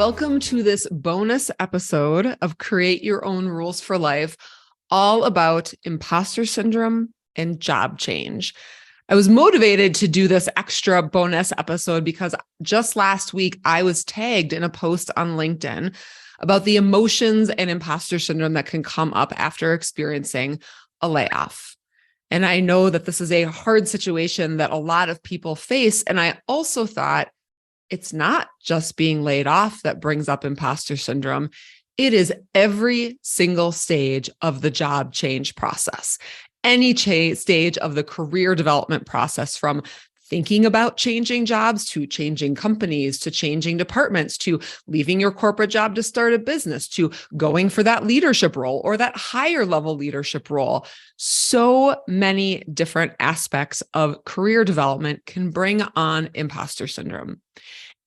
Welcome to this bonus episode of Create Your Own Rules for Life, all about imposter syndrome and job change. I was motivated to do this extra bonus episode because just last week I was tagged in a post on LinkedIn about the emotions and imposter syndrome that can come up after experiencing a layoff. And I know that this is a hard situation that a lot of people face. And I also thought, it's not just being laid off that brings up imposter syndrome. It is every single stage of the job change process, any stage of the career development process, from thinking about changing jobs to changing companies to changing departments to leaving your corporate job to start a business to going for that leadership role or that higher level leadership role. So many different aspects of career development can bring on imposter syndrome.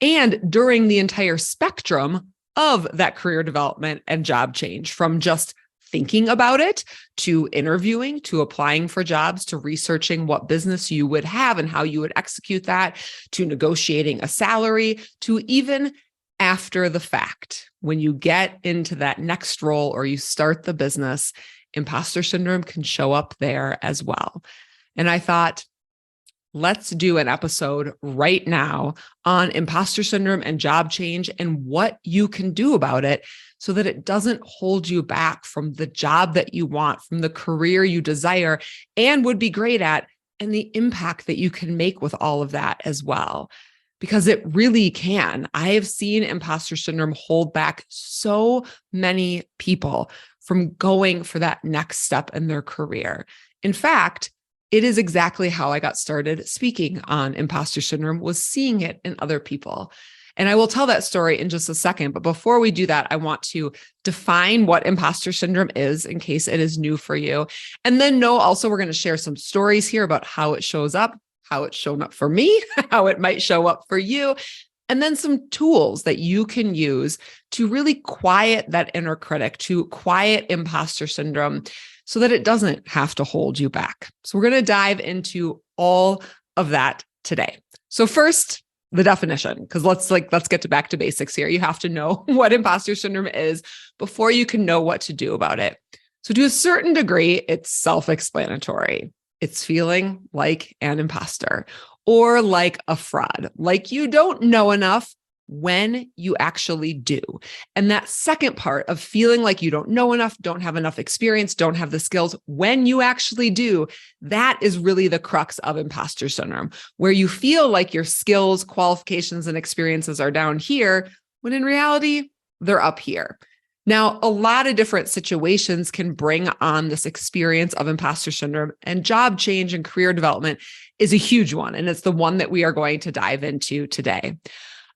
And during the entire spectrum of that career development and job change, from just thinking about it to interviewing, to applying for jobs, to researching what business you would have and how you would execute that, to negotiating a salary, to even after the fact, when you get into that next role or you start the business, imposter syndrome can show up there as well. And I thought, let's do an episode right now on imposter syndrome and job change and what you can do about it so that it doesn't hold you back from the job that you want, from the career you desire and would be great at, and the impact that you can make with all of that as well. Because it really can. I have seen imposter syndrome hold back so many people from going for that next step in their career. In fact, it is exactly how I got started speaking on imposter syndrome, was seeing it in other people. And I will tell that story in just a second. But before we do that, I want to define what imposter syndrome is in case it is new for you. And then also we're going to share some stories here about how it shows up, how it's shown up for me, how it might show up for you, and then some tools that you can use to really quiet that inner critic, to quiet imposter syndrome, so that it doesn't have to hold you back. So we're going to dive into all of that today. So first, the definition, because let's get back to basics here. You have to know what imposter syndrome is before you can know what to do about it. So to a certain degree, it's self-explanatory. It's feeling like an imposter or like a fraud, like you don't know enough when you actually do. And that second part of feeling like you don't know enough, don't have enough experience, don't have the skills when you actually do, that is really the crux of imposter syndrome, where you feel like your skills, qualifications, and experiences are down here, when in reality, they're up here. Now, a lot of different situations can bring on this experience of imposter syndrome, and job change and career development is a huge one. And it's the one that we are going to dive into today.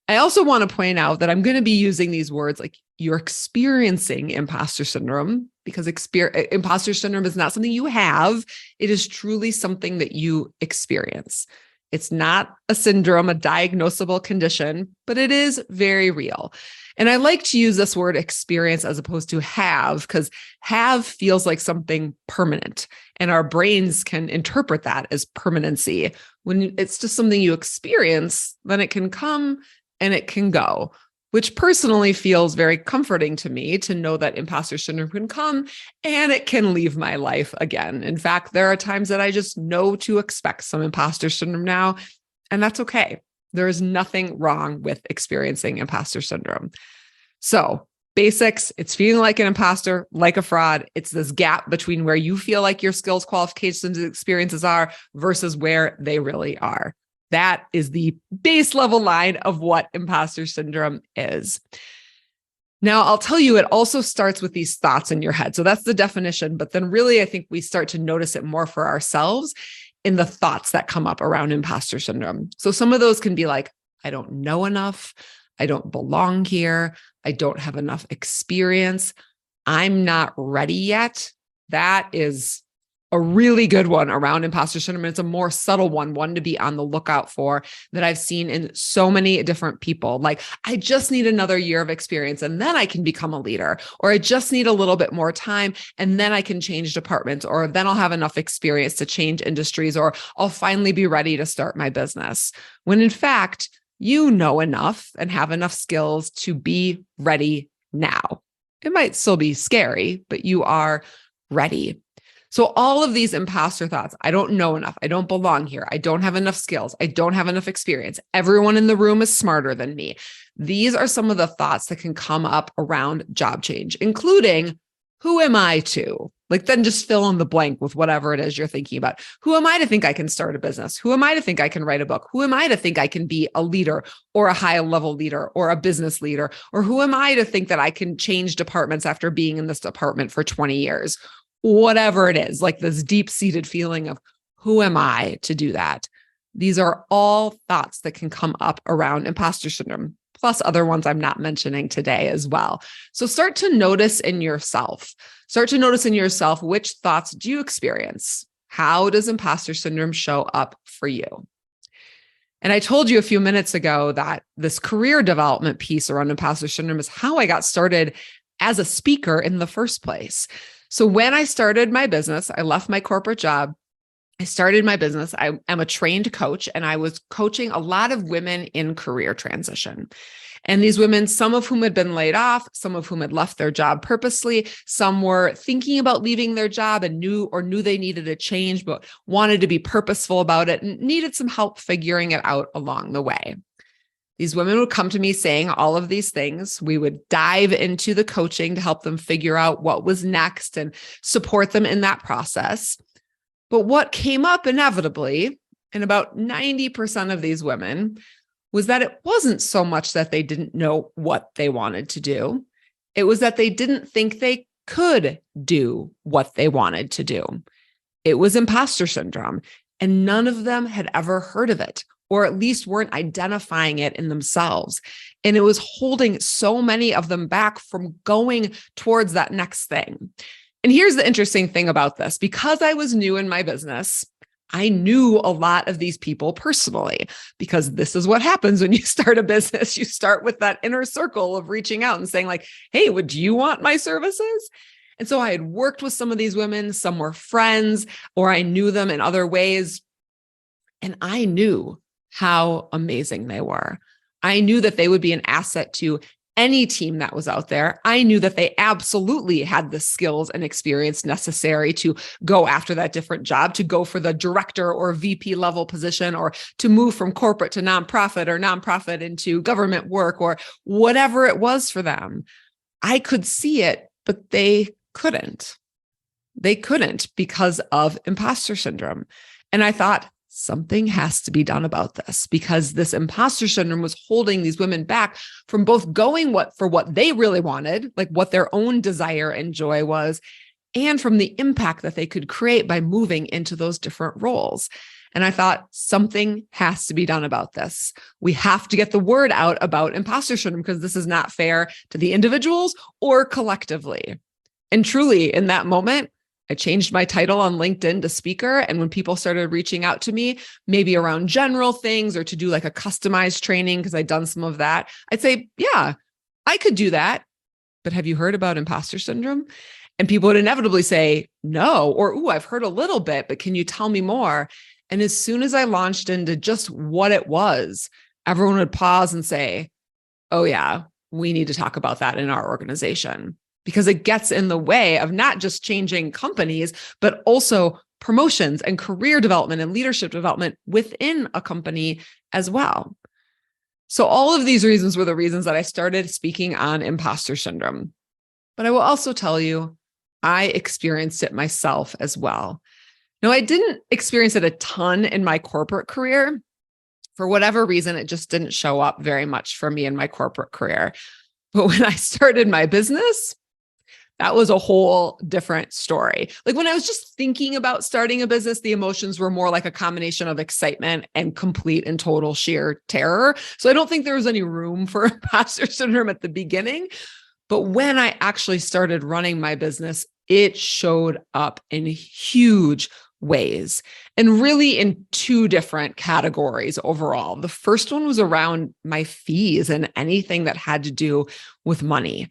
I also want to point out that I'm going to be using these words like you're experiencing imposter syndrome, because imposter syndrome is not something you have. It is truly something that you experience. It's not a syndrome, a diagnosable condition, but it is very real. And I like to use this word experience as opposed to have, because have feels like something permanent, and our brains can interpret that as permanency. When it's just something you experience, then it can come and it can go, which personally feels very comforting to me to know that imposter syndrome can come and it can leave my life again. In fact, there are times that I just know to expect some imposter syndrome now, and that's okay. There is nothing wrong with experiencing imposter syndrome. So basics, it's feeling like an imposter, like a fraud. It's this gap between where you feel like your skills, qualifications, and experiences are versus where they really are. That is the base level line of what imposter syndrome is. Now, I'll tell you, it also starts with these thoughts in your head. So that's the definition. But then really, I think we start to notice it more for ourselves in the thoughts that come up around imposter syndrome. So some of those can be like, I don't know enough. I don't belong here. I don't have enough experience. I'm not ready yet. That is a really good one around imposter syndrome. It's a more subtle one to be on the lookout for, that I've seen in so many different people. Like, I just need another year of experience and then I can become a leader, or I just need a little bit more time and then I can change departments, or then I'll have enough experience to change industries, or I'll finally be ready to start my business. When in fact, you know enough and have enough skills to be ready now. It might still be scary, but you are ready. So all of these imposter thoughts, I don't know enough. I don't belong here. I don't have enough skills. I don't have enough experience. Everyone in the room is smarter than me. These are some of the thoughts that can come up around job change, including, who am I to? Like, then just fill in the blank with whatever it is you're thinking about. Who am I to think I can start a business? Who am I to think I can write a book? Who am I to think I can be a leader or a high level leader or a business leader? Or who am I to think that I can change departments after being in this department for 20 years? Whatever it is, like this deep-seated feeling of, who am I to do that? These are all thoughts that can come up around imposter syndrome, plus other ones I'm not mentioning today as well. So start to notice in yourself. Start to notice in yourself, which thoughts do you experience? How does imposter syndrome show up for you? And I told you a few minutes ago that this career development piece around imposter syndrome is how I got started as a speaker in the first place. So when I started my business, I left my corporate job. I started my business. I am a trained coach, and I was coaching a lot of women in career transition. And these women, some of whom had been laid off, some of whom had left their job purposely, some were thinking about leaving their job and knew they needed a change, but wanted to be purposeful about it and needed some help figuring it out along the way. These women would come to me saying all of these things. We would dive into the coaching to help them figure out what was next and support them in that process. But what came up inevitably in about 90% of these women was that it wasn't so much that they didn't know what they wanted to do. It was that they didn't think they could do what they wanted to do. It was imposter syndrome, and none of them had ever heard of it, or at least weren't identifying it in themselves. And it was holding so many of them back from going towards that next thing. And here's the interesting thing about this. Because I was new in my business, I knew a lot of these people personally, because this is what happens when you start a business. You start with that inner circle of reaching out and saying like, hey, would you want my services? And so I had worked with some of these women. Some were friends, or I knew them in other ways. And I knew how amazing they were. I knew that they would be an asset to any team that was out there. I knew that they absolutely had the skills and experience necessary to go after that different job, to go for the director or VP level position, or to move from corporate to nonprofit or nonprofit into government work, or whatever it was for them. I could see it, but they couldn't. They couldn't because of imposter syndrome. And I thought, something has to be done about this, because this imposter syndrome was holding these women back from both going for what they really wanted, like what their own desire and joy was, and from the impact that they could create by moving into those different roles. And I thought, something has to be done about this. We have to get the word out about imposter syndrome, because this is not fair to the individuals or collectively. And truly, in that moment, I changed my title on LinkedIn to speaker. And when people started reaching out to me, maybe around general things or to do like a customized training, because I'd done some of that, I'd say, yeah, I could do that. But have you heard about imposter syndrome? And people would inevitably say, no, or, ooh, I've heard a little bit, but can you tell me more? And as soon as I launched into just what it was, everyone would pause and say, oh yeah, we need to talk about that in our organization. Because it gets in the way of not just changing companies, but also promotions and career development and leadership development within a company as well. So all of these reasons were the reasons that I started speaking on imposter syndrome. But I will also tell you, I experienced it myself as well. Now, I didn't experience it a ton in my corporate career. For whatever reason, it just didn't show up very much for me in my corporate career. But when I started my business, that was a whole different story. Like when I was just thinking about starting a business, the emotions were more like a combination of excitement and complete and total sheer terror. So I don't think there was any room for imposter syndrome at the beginning. But when I actually started running my business, it showed up in huge ways, and really in two different categories overall. The first one was around my fees and anything that had to do with money.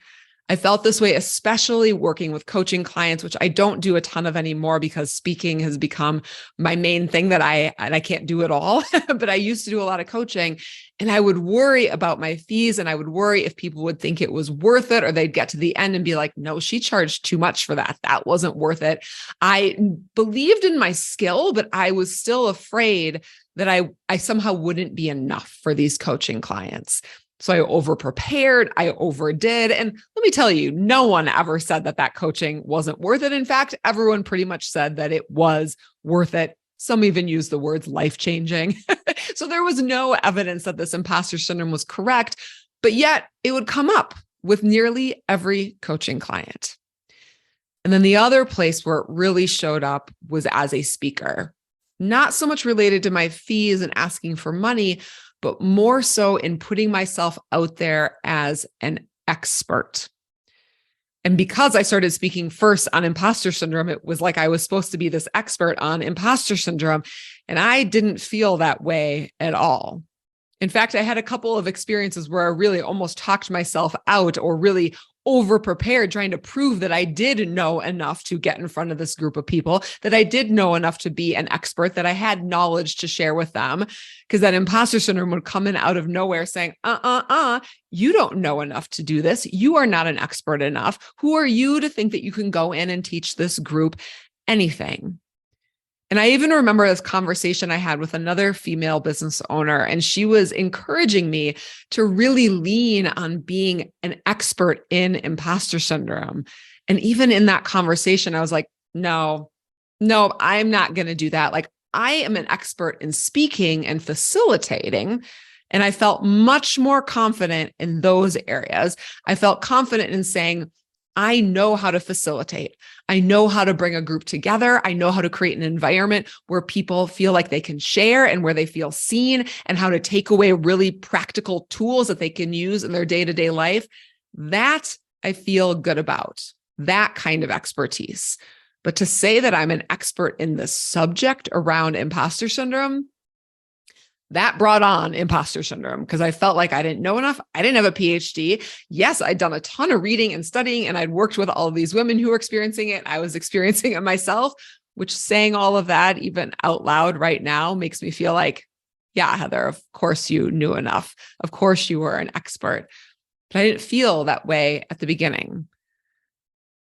I felt this way, especially working with coaching clients, which I don't do a ton of anymore because speaking has become my main thing that I can't do it all, but I used to do a lot of coaching. And I would worry about my fees, and I would worry if people would think it was worth it, or they'd get to the end and be like, no, she charged too much for that. That wasn't worth it. I believed in my skill, but I was still afraid that I somehow wouldn't be enough for these coaching clients. So I over-prepared, I overdid. And let me tell you, no one ever said that coaching wasn't worth it. In fact, everyone pretty much said that it was worth it. Some even used the words life-changing. So there was no evidence that this imposter syndrome was correct, but yet it would come up with nearly every coaching client. And then the other place where it really showed up was as a speaker, not so much related to my fees and asking for money, but more so in putting myself out there as an expert. And because I started speaking first on imposter syndrome, it was like I was supposed to be this expert on imposter syndrome. And I didn't feel that way at all. In fact, I had a couple of experiences where I really almost talked myself out or really over-prepared, trying to prove that I did know enough to get in front of this group of people, that I did know enough to be an expert, that I had knowledge to share with them, because that imposter syndrome would come in out of nowhere saying, you don't know enough to do this. You are not an expert enough. Who are you to think that you can go in and teach this group anything? And I even remember this conversation I had with another female business owner, and she was encouraging me to really lean on being an expert in imposter syndrome. And even in that conversation, I was like, no, I'm not going to do that. Like, I am an expert in speaking and facilitating. And I felt much more confident in those areas. I felt confident in saying, I know how to facilitate. I know how to bring a group together. I know how to create an environment where people feel like they can share and where they feel seen, and how to take away really practical tools that they can use in their day-to-day life. That I feel good about, that kind of expertise. But to say that I'm an expert in the subject around imposter syndrome, that brought on imposter syndrome, because I felt like I didn't know enough. I didn't have a PhD. Yes, I'd done a ton of reading and studying, and I'd worked with all of these women who were experiencing it. I was experiencing it myself, which, saying all of that even out loud right now makes me feel like, yeah, Heather, of course you knew enough. Of course you were an expert. But I didn't feel that way at the beginning.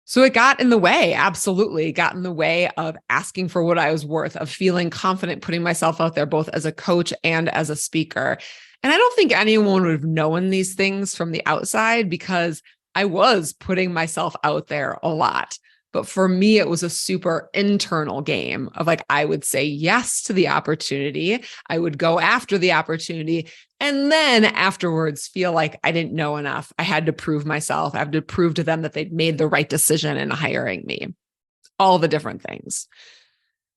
So it got in the way, absolutely got in the way of asking for what I was worth, of feeling confident putting myself out there, both as a coach and as a speaker. And I don't think anyone would have known these things from the outside, because I was putting myself out there a lot. But for me, it was a super internal game of like, I would say yes to the opportunity. I would go after the opportunity. And then afterwards feel like I didn't know enough. I had to prove myself. I had to prove to them that they'd made the right decision in hiring me. All the different things.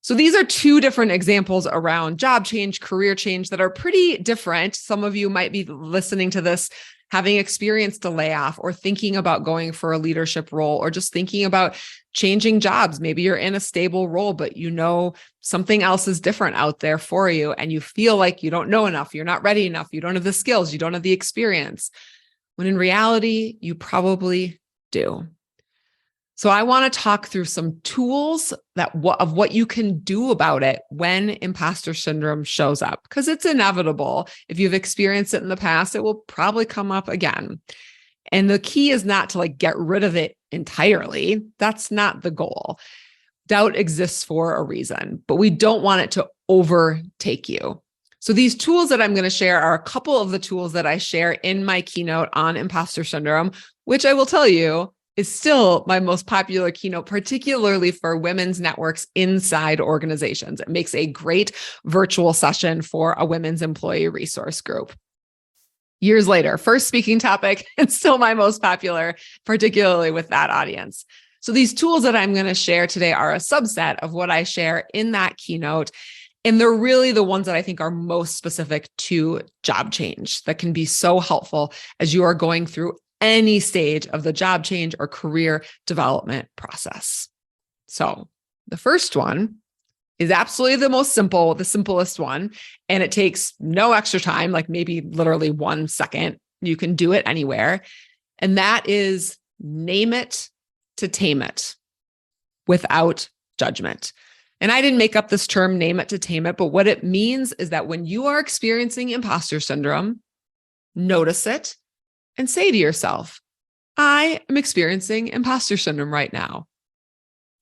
So these are two different examples around job change, career change, that are pretty different. Some of you might be listening to this having experienced a layoff, or thinking about going for a leadership role, or just thinking about changing jobs. Maybe you're in a stable role, but you know something else is different out there for you, and you feel like you don't know enough, you're not ready enough, you don't have the skills, you don't have the experience, when in reality, you probably do. So I want to talk through some tools of what you can do about it when imposter syndrome shows up, because it's inevitable. If you've experienced it in the past, it will probably come up again. And the key is not to get rid of it entirely. That's not the goal. Doubt exists for a reason, but we don't want it to overtake you. So these tools that I'm going to share are a couple of the tools that I share in my keynote on imposter syndrome, which I will tell you is still my most popular keynote, particularly for women's networks inside organizations. It makes a great virtual session for a women's employee resource group. Years later, first speaking topic, and still my most popular, particularly with that audience. So these tools that I'm going to share today are a subset of what I share in that keynote. And they're really the ones that I think are most specific to job change, that can be so helpful as you are going through any stage of the job change or career development process. So the first one is absolutely the simplest one, and it takes no extra time, like maybe literally 1 second. You can do it anywhere. And that is name it to tame it without judgment. And I didn't make up this term, name it to tame it, but what it means is that when you are experiencing imposter syndrome, notice it, and say to yourself, I am experiencing imposter syndrome right now.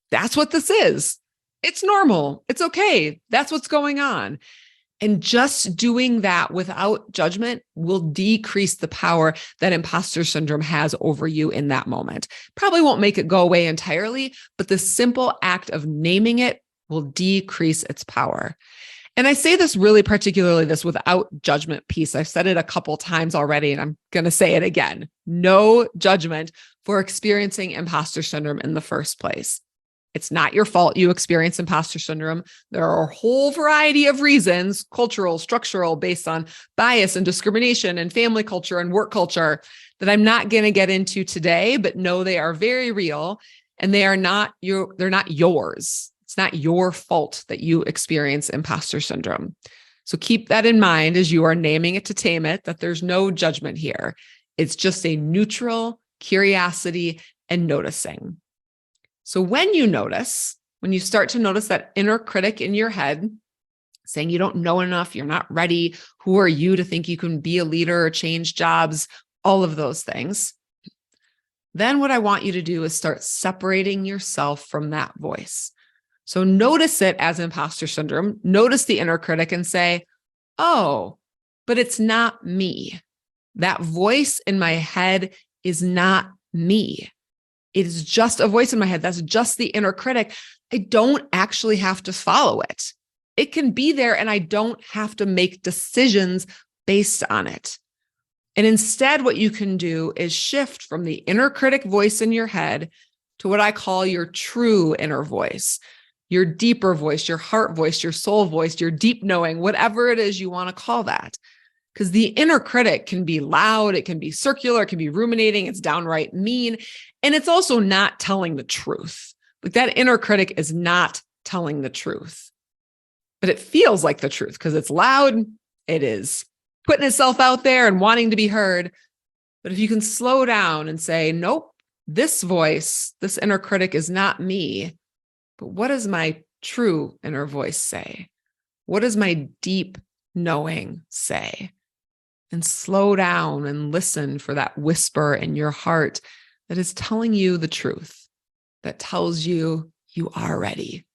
That's what this is. It's normal. It's okay. That's what's going on. And just doing that without judgment will decrease the power that imposter syndrome has over you in that moment. Probably won't make it go away entirely, but the simple act of naming it will decrease its power. And I say this really particularly this without judgment piece. I've said it a couple times already, and I'm going to say it again. No judgment for experiencing imposter syndrome in the first place. It's not your fault you experience imposter syndrome. There are a whole variety of reasons, cultural, structural, based on bias and discrimination and family culture and work culture that I'm not going to get into today, but know they are very real and they're not yours. It's not your fault that you experience imposter syndrome. So keep that in mind as you are naming it to tame it, that there's no judgment here. It's just a neutral curiosity and noticing. So when you start to notice that inner critic in your head saying you don't know enough, you're not ready, who are you to think you can be a leader or change jobs, all of those things, then what I want you to do is start separating yourself from that voice. So notice it as imposter syndrome, notice the inner critic and say, oh, but it's not me. That voice in my head is not me. It is just a voice in my head. That's just the inner critic. I don't actually have to follow it. It can be there and I don't have to make decisions based on it. And instead, what you can do is shift from the inner critic voice in your head to what I call your true inner voice, your deeper voice, your heart voice, your soul voice, your deep knowing, whatever it is you want to call that. Because the inner critic can be loud, it can be circular, it can be ruminating, it's downright mean, and it's also not telling the truth. Like that inner critic is not telling the truth, but it feels like the truth because it's loud, it is putting itself out there and wanting to be heard. But if you can slow down and say, nope, this voice, this inner critic is not me, but what does my true inner voice say? What does my deep knowing say? And slow down and listen for that whisper in your heart that is telling you the truth, that tells you you are ready.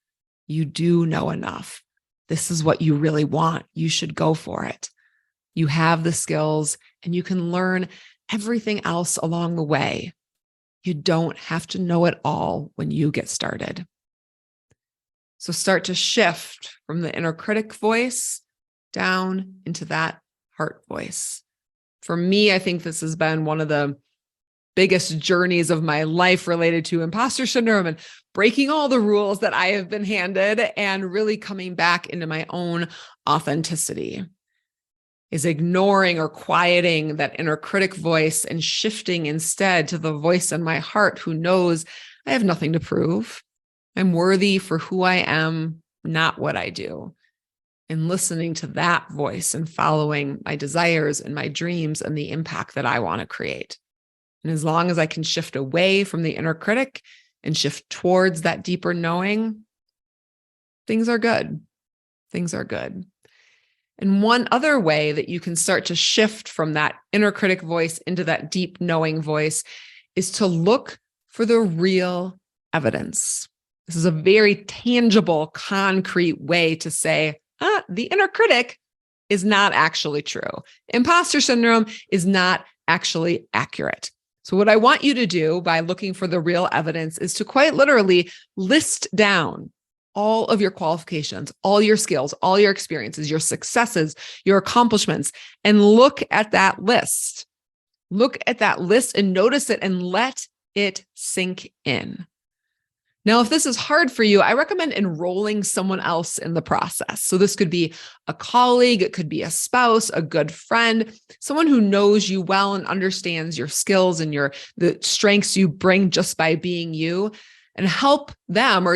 You do know enough. This is what you really want. You should go for it. You have the skills and you can learn everything else along the way. You don't have to know it all when you get started. So start to shift from the inner critic voice down into that heart voice. For me, I think this has been one of the biggest journeys of my life related to imposter syndrome and breaking all the rules that I have been handed and really coming back into my own authenticity. Is ignoring or quieting that inner critic voice and shifting instead to the voice in my heart who knows I have nothing to prove. I'm worthy for who I am, not what I do. And listening to that voice and following my desires and my dreams and the impact that I want to create. And as long as I can shift away from the inner critic and shift towards that deeper knowing, things are good. Things are good. And one other way that you can start to shift from that inner critic voice into that deep knowing voice is to look for the real evidence. This is a very tangible, concrete way to say, the inner critic is not actually true. Imposter syndrome is not actually accurate. So what I want you to do by looking for the real evidence is to quite literally list down all of your qualifications, all your skills, all your experiences, your successes, your accomplishments, and look at that list. Look at that list and notice it and let it sink in. Now, if this is hard for you, I recommend enrolling someone else in the process. So this could be a colleague, it could be a spouse, a good friend, someone who knows you well and understands your skills and the strengths you bring just by being you, and help them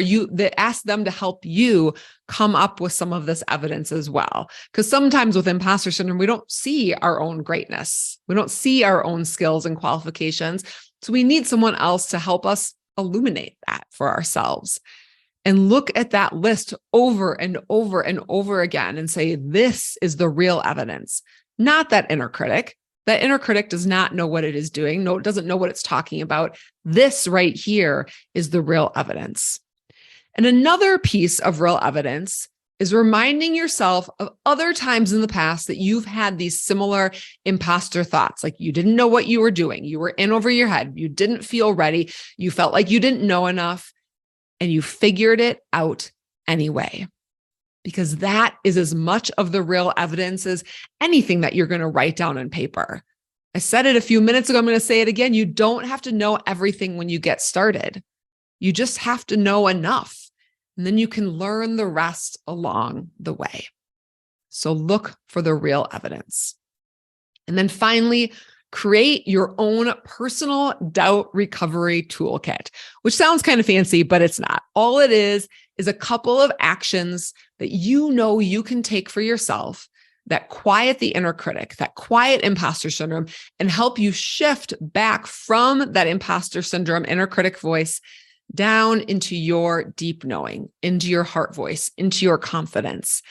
ask them to help you come up with some of this evidence as well. Because sometimes with imposter syndrome, we don't see our own greatness. We don't see our own skills and qualifications. So we need someone else to help us illuminate that for ourselves and look at that list over and over and over again and say, this is the real evidence, not that inner critic, That inner critic does not know what it is doing. No, it doesn't know what it's talking about. This right here is the real evidence. And another piece of real evidence is reminding yourself of other times in the past that you've had these similar imposter thoughts, like you didn't know what you were doing. You were in over your head. You didn't feel ready. You felt like you didn't know enough, and you figured it out anyway. Because that is as much of the real evidence as anything that you're going to write down on paper. I said it a few minutes ago. I'm going to say it again. You don't have to know everything when you get started. You just have to know enough. And then you can learn the rest along the way. So look for the real evidence. And then finally, create your own personal doubt recovery toolkit, which sounds kind of fancy, but it's not. All it is a couple of actions that you know you can take for yourself that quiet the inner critic, that quiet imposter syndrome, and help you shift back from that imposter syndrome inner critic voice down into your deep knowing, into your heart voice, into your confidence.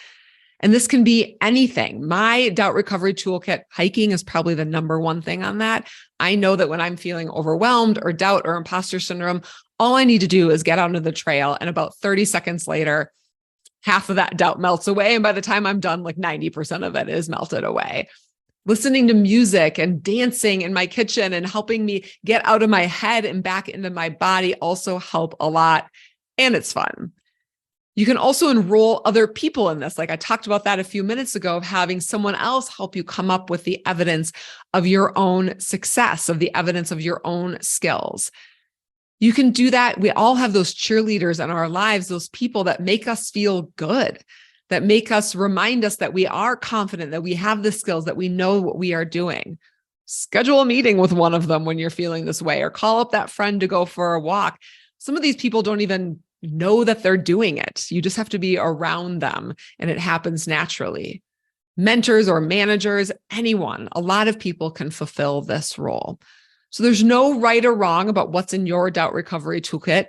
And this can be anything. My doubt recovery toolkit, hiking is probably the number one thing on that. I know that when I'm feeling overwhelmed or doubt or imposter syndrome, all I need to do is get onto the trail, and about 30 seconds later, half of that doubt melts away. And by the time I'm done, like 90% of it is melted away. Listening to music and dancing in my kitchen and helping me get out of my head and back into my body also help a lot. And it's fun. You can also enroll other people in this. Like I talked about that a few minutes ago, of having someone else help you come up with the evidence of your own success, of the evidence of your own skills. You can do that. We all have those cheerleaders in our lives, those people that make us feel good, that make us remind us that we are confident, that we have the skills, that we know what we are doing. Schedule a meeting with one of them when you're feeling this way, or call up that friend to go for a walk. Some of these people don't even know that they're doing it. You just have to be around them, and it happens naturally. Mentors or managers, anyone, a lot of people can fulfill this role. So there's no right or wrong about what's in your doubt recovery toolkit.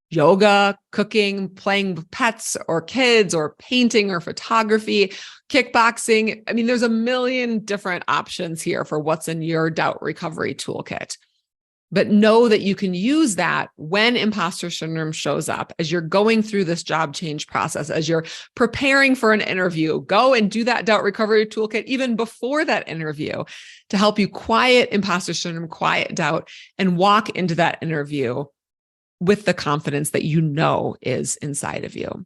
Yoga, cooking, playing with pets or kids, or painting or photography, kickboxing. I mean, there's a million different options here for what's in your doubt recovery toolkit. But know that you can use that when imposter syndrome shows up, as you're going through this job change process, as you're preparing for an interview. Go and do that doubt recovery toolkit even before that interview to help you quiet imposter syndrome, quiet doubt, and walk into that interview with the confidence that you know is inside of you.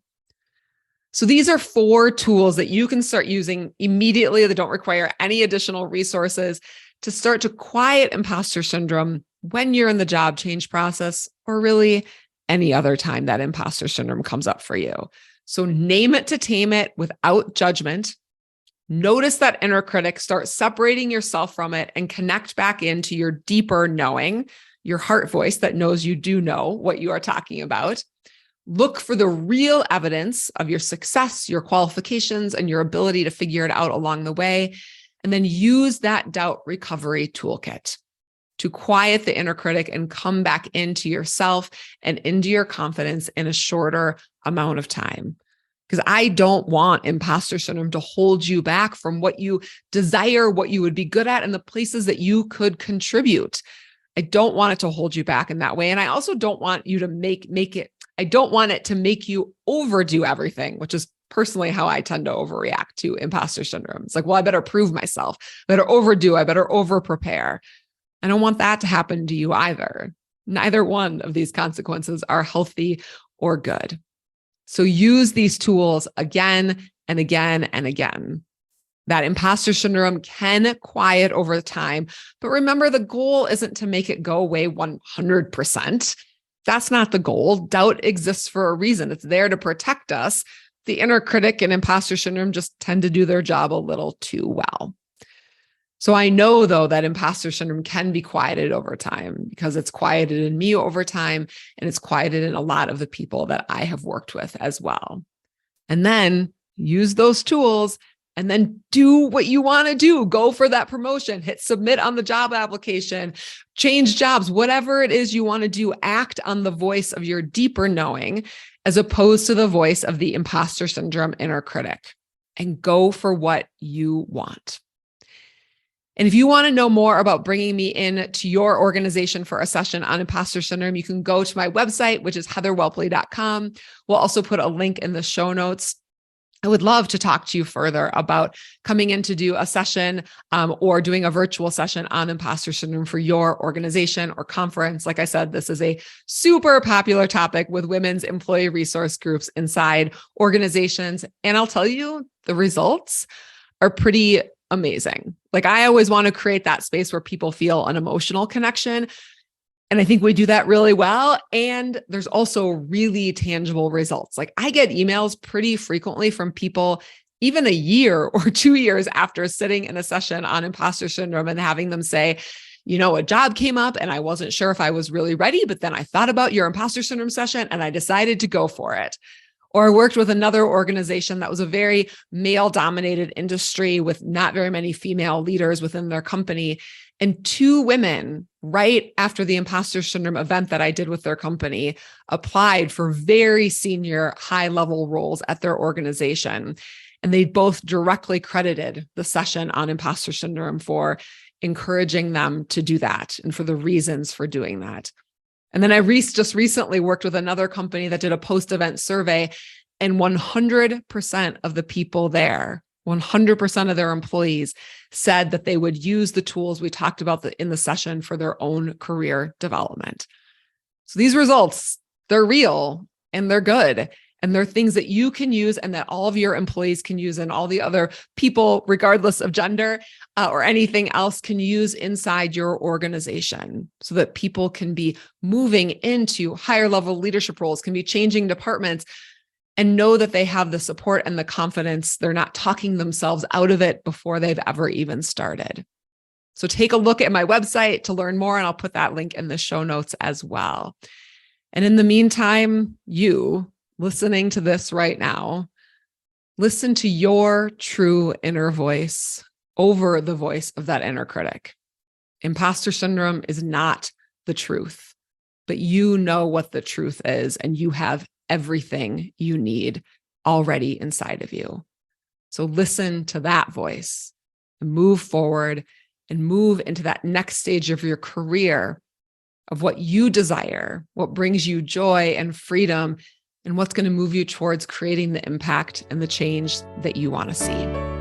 So these are 4 tools that you can start using immediately that don't require any additional resources to start to quiet imposter syndrome when you're in the job change process, or really any other time that imposter syndrome comes up for you. So name it to tame it without judgment. Notice that inner critic, start separating yourself from it, and connect back into your deeper knowing, your heart voice that knows you do know what you are talking about. Look for the real evidence of your success, your qualifications, and your ability to figure it out along the way. And then use that doubt recovery toolkit to quiet the inner critic and come back into yourself and into your confidence in a shorter amount of time. Because I don't want imposter syndrome to hold you back from what you desire, what you would be good at, and the places that you could contribute. I don't want it to hold you back in that way. And I also don't want you to make it, I don't want it to make you overdo everything, which is personally how I tend to overreact to imposter syndrome. It's like, well, I better prove myself, I better overdo, I better over prepare. I don't want that to happen to you either. Neither one of these consequences are healthy or good. So use these tools again and again and again. That imposter syndrome can quiet over time, but remember, the goal isn't to make it go away 100%. That's not the goal. Doubt exists for a reason. It's there to protect us. The inner critic and imposter syndrome just tend to do their job a little too well. So I know, though, that imposter syndrome can be quieted over time, because it's quieted in me over time, and it's quieted in a lot of the people that I have worked with as well. And then use those tools, and then do what you want to do. Go for that promotion, hit submit on the job application, change jobs, whatever it is you want to do. Act on the voice of your deeper knowing, as opposed to the voice of the imposter syndrome inner critic, and go for what you want. And if you want to know more about bringing me in to your organization for a session on imposter syndrome, you can go to my website, which is heatherwhelpley.com. We'll also put a link in the show notes. I would love to talk to you further about coming in to do a session or doing a virtual session on imposter syndrome for your organization or conference. Like I said, this is a super popular topic with women's employee resource groups inside organizations. And I'll tell you, the results are pretty amazing. Like I always want to create that space where people feel an emotional connection. And I think we do that really well. And there's also really tangible results. Like I get emails pretty frequently from people, even a year or 2 years after sitting in a session on imposter syndrome and having them say, a job came up and I wasn't sure if I was really ready, but then I thought about your imposter syndrome session and I decided to go for it. Or I worked with another organization that was a very male-dominated industry with not very many female leaders within their company. And 2 women, right after the imposter syndrome event that I did with their company, applied for very senior, high-level roles at their organization. And they both directly credited the session on imposter syndrome for encouraging them to do that and for the reasons for doing that. And then I just recently worked with another company that did a post-event survey, and 100% of the people there, 100% of their employees said that they would use the tools we talked about in the session for their own career development. So these results, they're real and they're good. And they're things that you can use and that all of your employees can use and all the other people, regardless of gender or anything else, can use inside your organization so that people can be moving into higher level leadership roles, can be changing departments, and know that they have the support and the confidence. They're not talking themselves out of it before they've ever even started. So take a look at my website to learn more, and I'll put that link in the show notes as well. And in the meantime, you listening to this right now, listen to your true inner voice over the voice of that inner critic. Imposter syndrome is not the truth, but you know what the truth is, and you have everything you need already inside of you. So listen to that voice and move forward and move into that next stage of your career of what you desire, what brings you joy and freedom, and what's going to move you towards creating the impact and the change that you want to see.